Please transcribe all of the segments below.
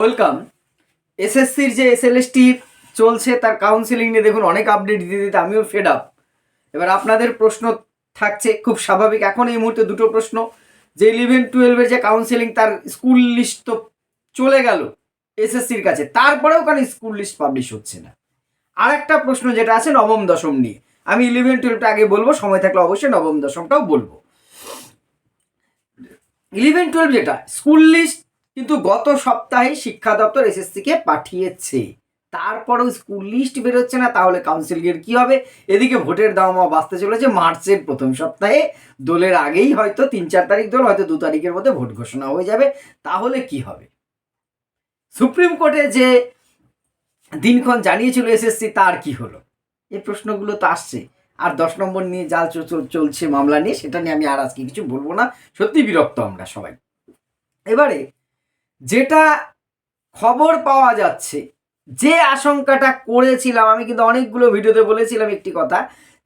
Welcome. এসএসসির যে SLST চলছে তার কাউন্সিলিং নিয়ে দেখুন অনেক আপডেট দিতে দিতে আমিও ফেড আপ। এবার আপনাদের প্রশ্ন থাকছে খুব স্বাভাবিক। এখন এই মুহূর্তে দুটো প্রশ্ন, যে 11-12 যে কাউন্সিলিং তার স্কুল লিস্ট তো চলে গেল এসএসসির কাছে, তারপরেও কেন স্কুল লিস্ট পাবলিশ হচ্ছে না। আর একটা প্রশ্ন যেটা আছে নবম দশম নিয়ে, আমি 11-12টা আগে বলবো, সময় থাকলে অবশ্যই নবম দশমটাও বলবো। 11-12 যেটা স্কুল লিস্ট কিন্তু গত সপ্তাহে শিক্ষা দপ্তর এসএসসিকে পাঠিয়েছে, তারপরেও স্কুল লিস্ট বেরোচ্ছে না, তাহলে কাউন্সিলিংয়ের কি হবে? এদিকে ভোটের দাওয়া বাঁচতে চলেছে মার্চের প্রথম সপ্তাহে, দোলের আগেই হয়তো 3-4 তারিখ দোল, হয়তো 2 তারিখের মধ্যে ভোট ঘোষণা হয়ে যাবে। তাহলে কি হবে? সুপ্রিম কোর্টে যে দিনক্ষণ জানিয়েছিল এসএসসি, তার কি হলো? এই প্রশ্নগুলো তো আসছে। আর 10 নম্বর নিয়ে জাল চলছে মামলা নিয়ে, সেটা নিয়ে আমি আর আজকে কিছু বলবো না। সত্যি বিরক্ত আমরা সবাই। এবারে যেটা খবর পাওয়া যাচ্ছে, যে আশঙ্কাটা করেছিলাম আমি, কিন্তু অনেকগুলো ভিডিওতে বলেছিলাম একটি কথা,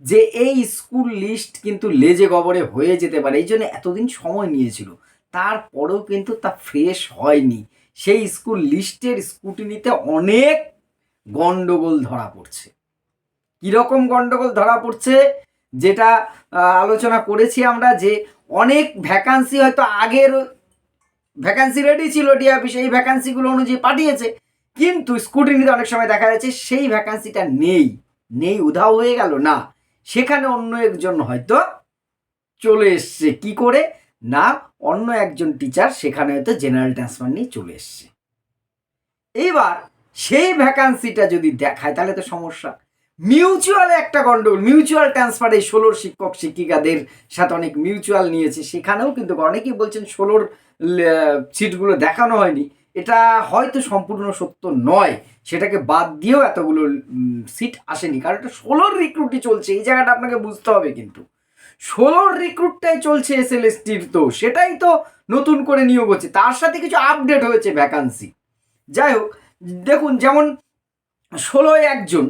যে এই স্কুল লিস্ট কিন্তু লেজে গবরে হয়ে যেতে পারে, এই জন্য এতদিন সময় নিয়েছিল, তারপরেও কিন্তু তা ফ্রেশ হয়নি। সেই স্কুল লিস্টের স্কুটিনিতে অনেক গন্ডগোল ধরা পড়ছে। কীরকম গন্ডগোল ধরা পড়ছে যেটা আলোচনা করেছি আমরা, যে অনেক ভ্যাকান্সি হয়তো আগের ভ্যাকান্সি রেডি ছিল, ডিআরপি সেই ভ্যাকান্সিগুলো অনুযায়ী পাঠিয়েছে, কিন্তু স্কুটিনিতে অনেক সময় দেখা যাচ্ছে সেই ভ্যাকান্সিটা নেই উধাও হয়ে গেল না, সেখানে অন্য একজন হয়তো চলে এসছে। কি করে না, অন্য একজন টিচার সেখানে হয়তো জেনারেল ট্রান্সফার নিয়ে চলে এসছে। এইবার সেই ভ্যাকান্সিটা যদি দেখায় তাহলে তো সমস্যা। মিউচুয়ালে একটা গন্ডগোল, মিউচুয়াল ট্রান্সফারে 16 শিক্ষক শিক্ষিকাদের সাথে অনেক মিউচুয়াল নিয়েছে, সেখানেও কিন্তু অনেকেই বলছেন 16 সিটগুলো দেখানো হয়নি। এটা হয়তো সম্পূর্ণ সত্য নয়, সেটাকে বাদ দিয়েও এতগুলো সিট আসেনি, কারণ এটা 16 রিক্রুটই চলছে। এই জায়গাটা আপনাকে বুঝতে হবে, কিন্তু 16 রিক্রুটটাই চলছে এসএলএসটির, তো সেটাই তো নতুন করে নিয়োগ হচ্ছে, তার সাথে কিছু আপডেট হয়েছে ভ্যাকান্সি। যাই হোক, দেখুন যেমন 16 একজন,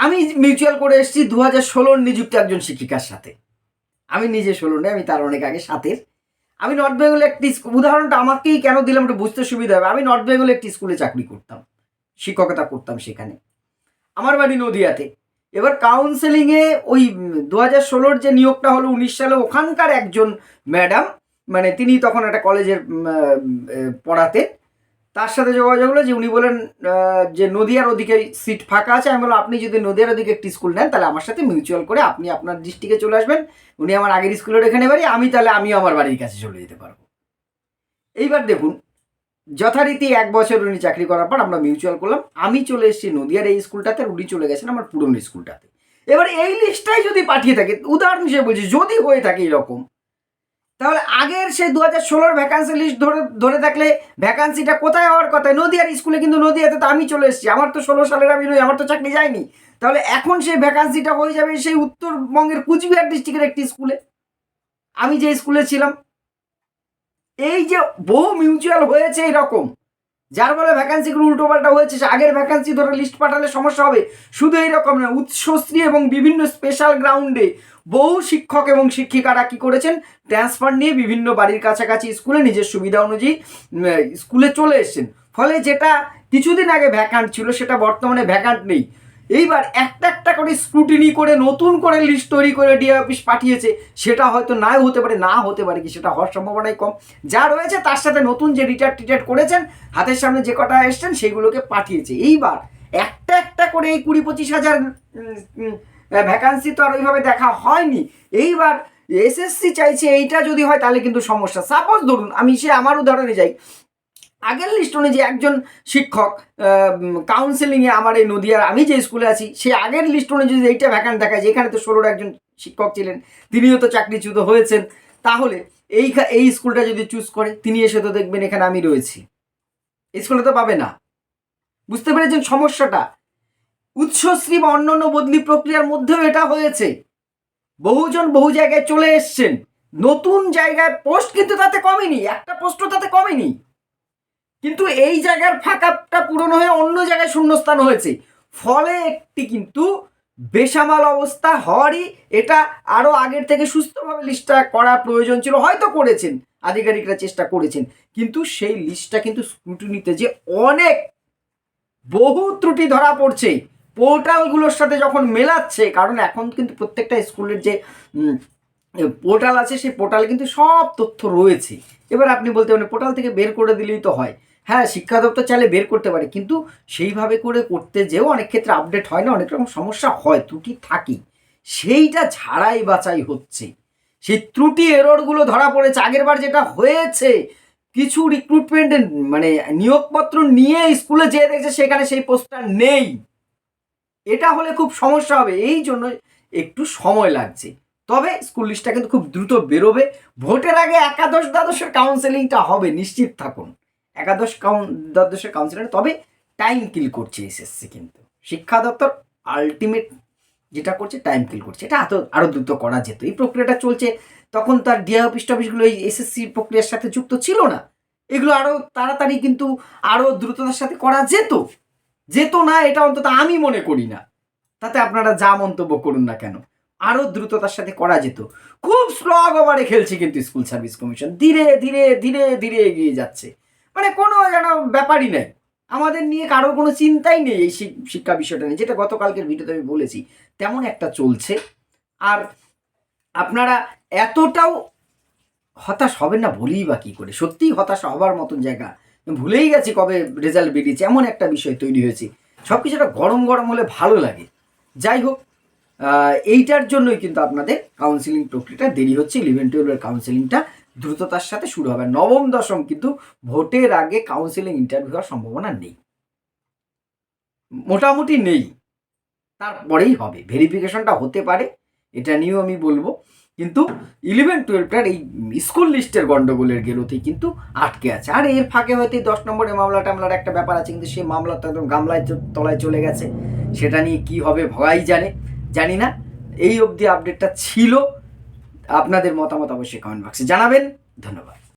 আমি মিউচুয়াল করে এসেছি 2016 নিযুক্ত একজন শিক্ষিকার সাথে। আমি নিজে 16 নেই, আমি তার অনেক আগে 7-এর। আমি নর্থ বেঙ্গলে একটি উদাহরণটা আমাকেই কেন দিলাম একটু বুঝতে সুবিধা হবে। আমি নর্থ বেঙ্গলে একটি স্কুলে চাকরি করতাম, শিক্ষকতা করতাম সেখানে, আমার বাড়ি নদিয়াতে। এবার কাউন্সেলিংয়ে ওই 2016 যে নিয়োগটা হলো 19 সালে, ওখানকার একজন ম্যাডাম, মানে তিনি তখন একটা কলেজের পড়াতেন, তার সাথে যোগাযোগ হলো, যে উনি বলেন যে নদিয়ার ওদিকে সিট ফাঁকা আছে। আমি বললাম আপনি যদি নদিয়ার ওদিকে একটি স্কুল নেন তাহলে আমার সাথে মিউচুয়াল করে আপনি আপনার ডিস্ট্রিক্টে চলে আসবেন। উনি আমার আগের স্কুলের এখানে বাড়ি, আমিও আমার বাড়ির কাছে চলে যেতে পারবো। এইবার দেখুন, যথারীতি 1 বছর উনি চাকরি করার পর আমরা মিউচুয়াল করলাম, আমি চলে এসেছি নদিয়ার এই স্কুলটাতে, উনি চলে গেছেন আমার পুরনো স্কুলটাতে। এবার এই লিস্টটাই যদি পাঠিয়ে থাকে, উদাহরণ হিসেবে বলছি, যদি হয়ে থাকে এরকম, তাহলে আগের সেই 2016 ভ্যাকান্সি লিস্ট ধরে থাকলে ভ্যাকান্সিটা কোথায় হওয়ার কথা? নদিয়ার স্কুলে, কিন্তু নদিয়াতে তো আমি চলে এসেছি, আমার তো 16 সালের আমি নই, আমার তো চাকরি যায়নি। তাহলে এখন সেই ভ্যাকান্সিটা হয়ে যাবে সেই উত্তরবঙ্গের কুচবিহার ডিস্ট্রিক্টের একটি স্কুলে, আমি যে স্কুলে ছিলাম। এই যে বহু মিউচুয়াল হয়েছে এরকম, যার ফলে ভ্যাকান্সিগুলো উল্টোপাল্টা হয়েছে। আগের ভ্যাকান্সি ধরে লিস্ট পাঠালে সমস্যা হবে। শুধু এইরকম না, উৎসশ্রী এবং বিভিন্ন স্পেশাল গ্রাউন্ডে বহু শিক্ষক এবং শিক্ষিকারা কী করেছেন, ট্রান্সফার নিয়ে বিভিন্ন বাড়ির কাছাকাছি স্কুলে নিজের সুবিধা অনুযায়ী স্কুলে চলে এসছেন। ফলে যেটা কিছুদিন আগে ভ্যাকান্ট ছিল সেটা বর্তমানে ভ্যাকান্ট নেই। এইবার একটা করে স্ক্রুটিনি করে নতুন করে লিস্ট তৈরি করে ডিএ অফিস পাঠিয়েছে, সেটা হয়তো নাও হতে পারে কি, সেটা হওয়ার সম্ভাবনাই কম। যা রয়েছে তার সাথে নতুন যে রিটায়ার করেছেন, হাতের সামনে যে কটা এসছেন সেইগুলোকে পাঠিয়েছে। এইবার একটা করে এই 20-25 হাজার ভ্যাকান্সি তো আর ওইভাবে দেখা হয়নি। এইবার এসএসসি চাইছে এইটা যদি হয় তাহলে কিন্তু সমস্যা। সাপোজ ধরুন, আমি আমার উদাহরণে যাই, আগের লিস্ট অনুযায়ী একজন শিক্ষক কাউন্সেলিংয়ে আমার এই নদিয়ার আমি যে স্কুলে আছি, সে আগের লিস্ট অনুযায়ী এইটা ভ্যাকান্ট দেখায়, যেখানে তো 16 একজন শিক্ষক ছিলেন, তিনিও তো চাকরিচ্যুত হয়েছেন, তাহলে এই স্কুলটা যদি চুজ করে, তিনি এসে তো দেখবেন এখানে আমি রয়েছি, স্কুলে তো পাবে না। বুঝতে পেরেছেন সমস্যাটা? উৎসশ্রী বা অন্যান্য বদলি প্রক্রিয়ার মধ্যেও এটা হয়েছে, বহুজন বহু জায়গায় চলে এসছেন, নতুন জায়গায় পোস্ট কিন্তু তাতে কমেনি, একটা পোস্টও তাতে কমেনি, কিন্তু এই জায়গার ফাঁকাটা পূরণ হয়ে অন্য জায়গায় শূন্যস্থান হয়েছে। ফলে একটি কিন্তু বেসামাল অবস্থা হওয়ারই, এটা আরও আগের থেকে সুস্থভাবে লিস্টটা করা প্রয়োজন ছিল, হয়তো করেছেন, আধিকারিকরা চেষ্টা করেছেন, কিন্তু সেই লিস্টটা কিন্তু স্ক্রুটিনিতে যে অনেক বহু ত্রুটি ধরা পড়ছে পোর্টালগুলোর সাথে যখন মেলাচ্ছে, কারণ এখন কিন্তু প্রত্যেকটা স্কুলের যে পোর্টাল আছে সেই পোর্টালে কিন্তু সব তথ্য রয়েছে। এবার আপনি বলতে পারেন পোর্টাল থেকে বের করে দিলেই তো হয়। হ্যাঁ, শিক্ষা দপ্তর চাইলে বের করতে পারে, কিন্তু সেইভাবে করে করতে যেও অনেক ক্ষেত্রে আপডেট হয় না, অনেক রকম সমস্যা হয়, ত্রুটি থাকে, সেইটা ঝাড়াই বাছাই হচ্ছে। সেই ত্রুটি এররগুলো ধরা পড়েছে। আগের বার যেটা হয়েছে, কিছু রিক্রুটমেন্ট মানে নিয়োগপত্র নিয়ে স্কুলে যেয়ে দেখছে সেখানে সেই পোস্টটা নেই। এটা হলে খুব সমস্যা হবে, এই জন্য একটু সময় লাগছে। তবে স্কুল লিস্টটা কিন্তু খুব দ্রুত বেরোবে। ভোটের আগে একাদশ দ্বাদশের কাউন্সেলিংটা হবে, নিশ্চিত থাকুন। দ্বাদশের কাউন্সেলিং, তবে টাইম কিল করছে এসএসসি, কিন্তু শিক্ষা দপ্তর আলটিমেট যেটা করছে টাইম কিল করছে। এটা আরও দ্রুত করা যেত। এই প্রক্রিয়াটা চলছে, তখন তার ডিআই অফিস টফিসগুলো এই এসএসসি প্রক্রিয়ার সাথে যুক্ত ছিল না। এগুলো আরও তাড়াতাড়ি কিন্তু আরও দ্রুততার সাথে করা যেত না, এটা অন্তত আমি মনে করি না। তাতে আপনারা যা মন্তব্য করুন না কেন, আরও দ্রুততার সাথে করা যেত। খুব স্লগ ওভারে খেলছে কিন্তু স্কুল সার্ভিস কমিশন, ধীরে ধীরে ধীরে ধীরে এগিয়ে যাচ্ছে, মানে কোনো যেন ব্যাপারই নেই, আমাদের নিয়ে কারোর কোনো চিন্তাই নেই এই শিক্ষা বিষয়টা নিয়ে, যেটা গতকালকের ভিডিওতে আমি বলেছি তেমন একটা চলছে। আর আপনারা এতটাও হতাশ হবেন না বলেই বা কী করে, সত্যিই হতাশ হবার মতন জায়গা, ভুলেই গেছি কবে রেজাল্ট বেরিয়েছে, এমন একটা বিষয় তৈরি হয়েছে। সব কিছুটা গরম গরম হলে ভালো লাগে। যাই হোক, এইটার জন্যই কিন্তু আপনাদের কাউন্সিলিং প্রক্রিয়াটা দেরি হচ্ছে। 11-12 কাউন্সিলিংটা দ্রুততার সাথে শুরু হবে। নবম দশম কিন্তু ভোটের আগে কাউন্সিলিং ইন্টারভিউ হওয়ার সম্ভাবনা নেই, মোটামুটি নেই। তারপরেই হবে, ভেরিফিকেশনটা হতে পারে, এটা নিয়েও আমি বলবো। কিন্তু 11-12টার এই স্কুল লিস্টের গন্ডগোলের গেলোতেই কিন্তু আটকে আছে। আর এর ফাঁকে হয়তো 10 নম্বরের মামলা টামলার একটা ব্যাপার আছে, কিন্তু সেই মামলা তো একদম গামলায় তলায় চলে গেছে। সেটা নিয়ে কি হবে ভগাই জানি না। এই অবধি আপডেটটা ছিল। আপনাদের মতামত অবশ্যই কমেন্ট বক্সে জানাবেন। ধন্যবাদ।